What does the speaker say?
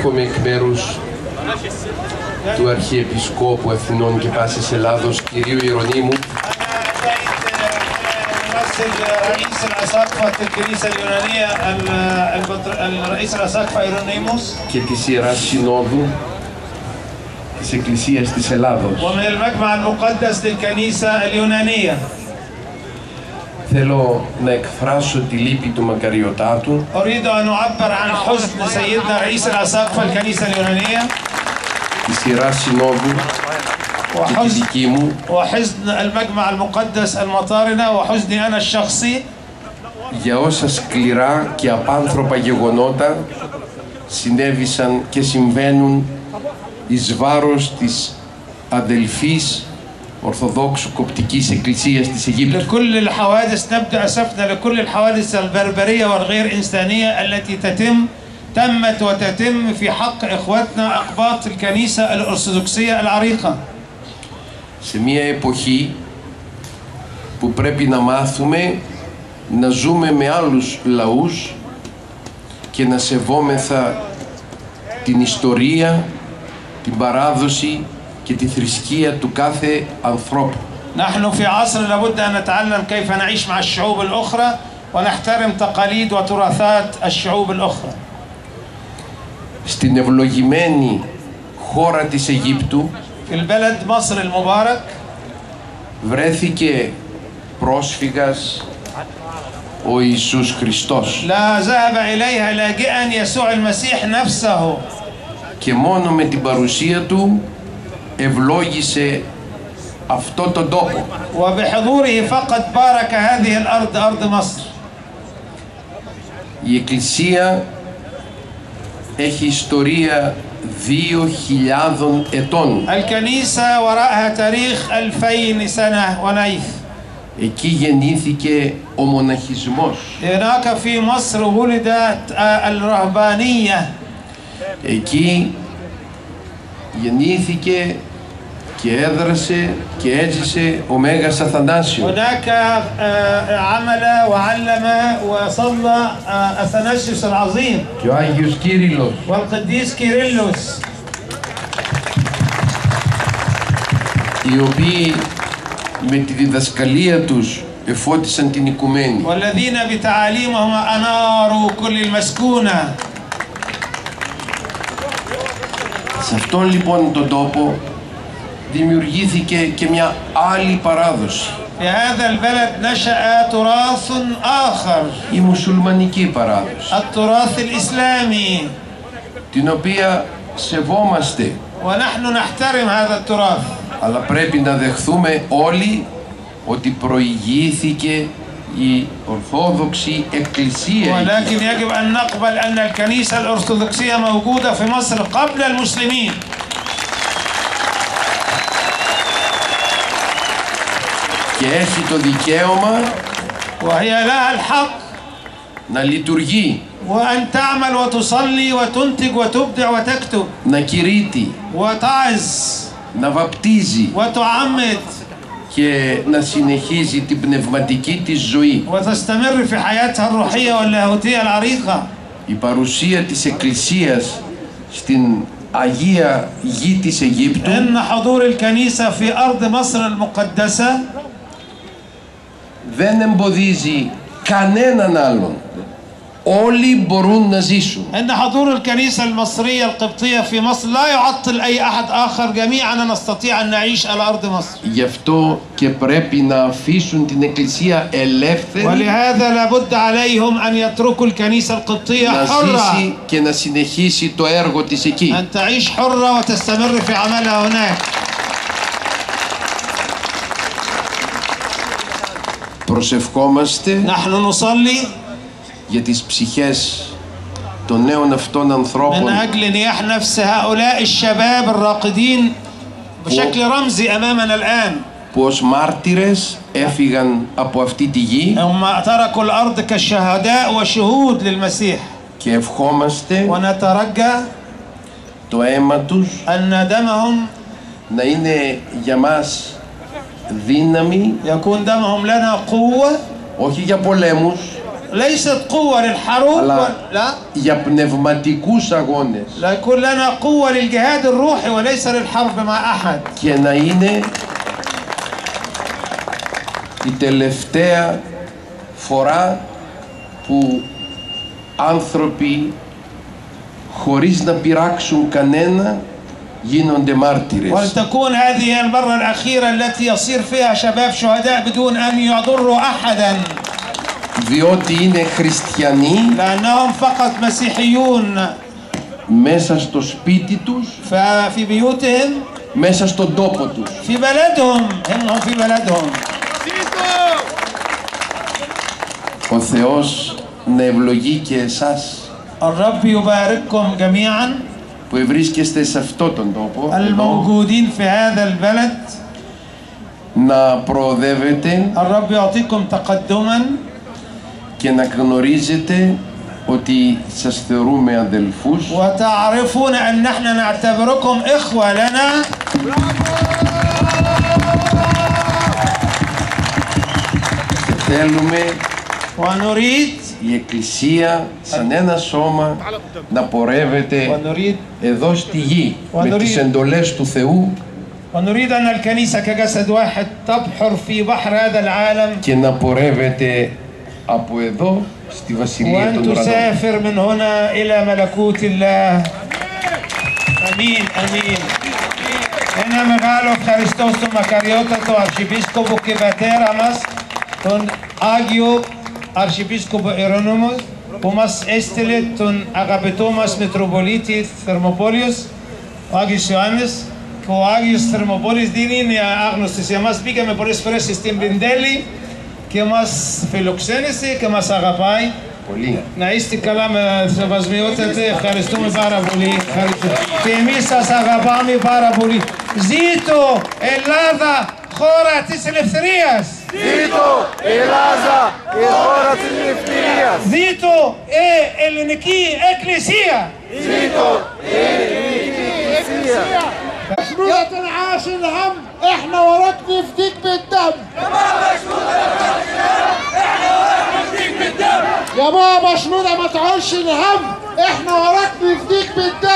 Εύχομαι εκ μέρους του Αρχιεπισκόπου Αθηνών και Πάσης Ελλάδος, κυρίου Ιερονύμου, رئيس الأساقفة الكنيسة اليونانية الرئيس الأساقفة إيرونيموس και τη Ιεράς Συνόδου της Εκκλησίας της Ελλάδος. ومن المجمع المقدس للكنيسة اليونانية. Θέλω να εκφράσω τη λύπη του μακαριωτάτου أريد أن أعبر عن حزن سيدنا رئيس الأساقفة الكنيسة اليونانية της Ιεράς Συνόδου και τη δική μου وحزن المجمع المقدس المطارنة وحزني أنا الشخصي για όσα σκληρά και απάνθρωπα γεγονότα συνέβησαν και συμβαίνουν εις βάρος της αδελφής Ορθοδόξου Κοπτικής Εκκλησίας της Αιγύπτου. لكل الحوادث نبدأ أسفنا لكل الحوادث البربرية والغير إنسانية التي تمت وتتم في حق إخوتنا أقباط الكنيسة الأرثوذكسية العريقة. Σε μια εποχή που πρέπει να μάθουμε να ζούμε με άλλους λαούς και να σεβόμεθα την ιστορία, την παράδοση και τη θρησκεία του κάθε ανθρώπου. نحن في عصر لابد أن نتعلم كيف نعيش مع الشعوب الأخرى ونحترم تقاليد وتراثات الشعوب الأخرى. Στην ευλογημένη χώρα της Αιγύπτου في البلد مصر المبارك βρέθηκε πρόσφυγας ο Ιησούς Χριστός لا ذهب إليها لاجئا يسوع المسيح نفسه και μόνο με την παρουσία του ευλόγησε αυτό τον τόπο. وبحضوره فقط بارك هذه الأرض أرض مصر. Η Εκκλησία έχει ιστορία 2.000 ετών. الكنيسة وراءها تاريخ 2000 سنة ونيف. Εκεί γεννήθηκε ο μοναχισμός. هناك في مصر ولدت الرهبانية. Εκεί γεννήθηκε και έδρασε και έζησε ο Μέγας Αθανάσιος. هناك عمل وعلم وصلى أثناسيوس العظيم Και ο Άγιος Κύριλλος. والقديس كيرلس Οι οποίοι με τη διδασκαλία τους εφώτισαν την οικουμένη. والذين بتعاليمهم أناروا كل المسكونة. Σε αυτόν λοιπόν τον τόπο δημιουργήθηκε και μια άλλη παράδοση. في هذا البلد نشأ تراث آخر. Η μουσουλμανική παράδοση. التراث الإسلامي. Την οποία σεβόμαστε. ونحن نحترم هذا التراث. Αλλά πρέπει να δεχθούμε όλοι ότι προηγήθηκε η Ορθόδοξη Εκκλησία. ولكن يجب أن نقبل أن الكنيسة الأرثوذكسية موجودة في مصر قبل المسلمين. Και έχει το δικαίωμα وهي لها الحق να λειτουργεί, وأن تعمل وتصلي وتنتج وتبدع وتكتب να κηρύττει, وتعظ να βαπτίζει وتعمد και να συνεχίζει την πνευματική της ζωή. وتستمر في حياتها الروحية واللاهوتية العريقة. Η παρουσία της Εκκλησίας στην Αγία Γη της Αιγύπτου إن حضور الكنيسة في أرض مصر المقدسة δεν εμποδίζει κανέναν άλλον. Όλοι μπορούν να ζήσουν. إن حضور الكنيسة المصرية القبطية في مصر لا يعطل أي أحد آخر. جميعا نستطيع أن نعيش على أرض مصر. Γι' αυτό και πρέπει να αφήσουν την Εκκλησία ελεύθερη ولهذا لابد عليهم أن يتركوا الكنيسة القبطية να حرة. ζήσει και να συνεχίσει το έργο της εκεί. أن تعيش حرة وتستمر في عملها هناك. Προσευχόμαστε نحن نصلي για τις ψυχές των νέων αυτών ανθρώπων من أجل نياح نفس هؤلاء الشباب الراقدين بشكل رمزي أمامنا الآن. που ως μάρτυρες έφυγαν από αυτή τη γη هم تركوا الأرض كشهداء وشهود للمسيح. και ευχόμαστε ونترجى το αίμα τους أن دمهم να είναι για μας δύναμη, يكون دمهم لنا قوة όχι για πολέμους, ليست قوة للحروب αλλά لا، για πνευματικούς αγώνες ليكون لنا قوة للجهاد الروحي وليس للحرب مع أحد. και να είναι η τελευταία φορά που άνθρωποι χωρίς να πειράξουν κανένα γίνονται μάρτυρες. ولتكون هذه المرة الأخيرة التي يصير فيها شباب شهداء بدون أن يضروا أحدا. Διότι είναι χριστιανοί لأنهم فقط مسيحيون μέσα στο σπίτι τους, في بيوتهم μέσα στον τόπο τους. في بلدهم هم في بلدهم. Ο Θεός να ευλογεί και εσάς الرب يبارككم جميعا που ευρίσκεστε σε αυτόν τον τόπο εδώ, الموجودين في هذا البلد. να προοδεύετε الرب يعطيكم تقدما και να γνωρίζετε ότι σας θεωρούμε αδελφούς وتعرفون أن نحن نعتبركم إخوة لنا. και θέλουμε ونريد η Εκκλησία σαν ένα σώμα να πορεύεται εδώ στη γη με τις εντολές του Θεού ونريد أن الكنيسة كجسد واحد تبحر في بحر هذا العالم και να πορεύεται από εδώ στη Βασιλεία وأن των Ουρανών. تسافر من هنا إلى ملكوت الله. أمين أمين. Ένα μεγάλο ευχαριστώ στον Μακαριότατο Αρχιεπίσκοπο και πατέρα μας, τον Άγιο Αρχιεπίσκοπο Ιερώνυμος, που μας έστειλε τον αγαπητό μας Μητροπολίτη Θερμοπόλεως, ο Άγιος Ιωάννης, και ο Άγιος Θερμοπόλης δεν είναι άγνωστος για μας. Πήγαμε πολλές φορές στην Πεντέλη και μας φιλοξένησε και μας αγαπάει. Πολύ. Να είστε καλά με σεβασμιότατε, ευχαριστούμε πάρα πολύ. Και εμείς σας αγαπάμε πάρα πολύ. Ζήτω Ελλάδα, χώρα της ελευθερίας! Ζήτω Ελλάδα, η χώρα της ελευθερίας! Ζήτω ελληνική εκκλησία! Ζήτω ελληνική εκκλησία! يا تنعاش الهم احنا وراك نفديك بالدم يا بابا شنودة ما تعولش الهم احنا وراك نفديك بالدم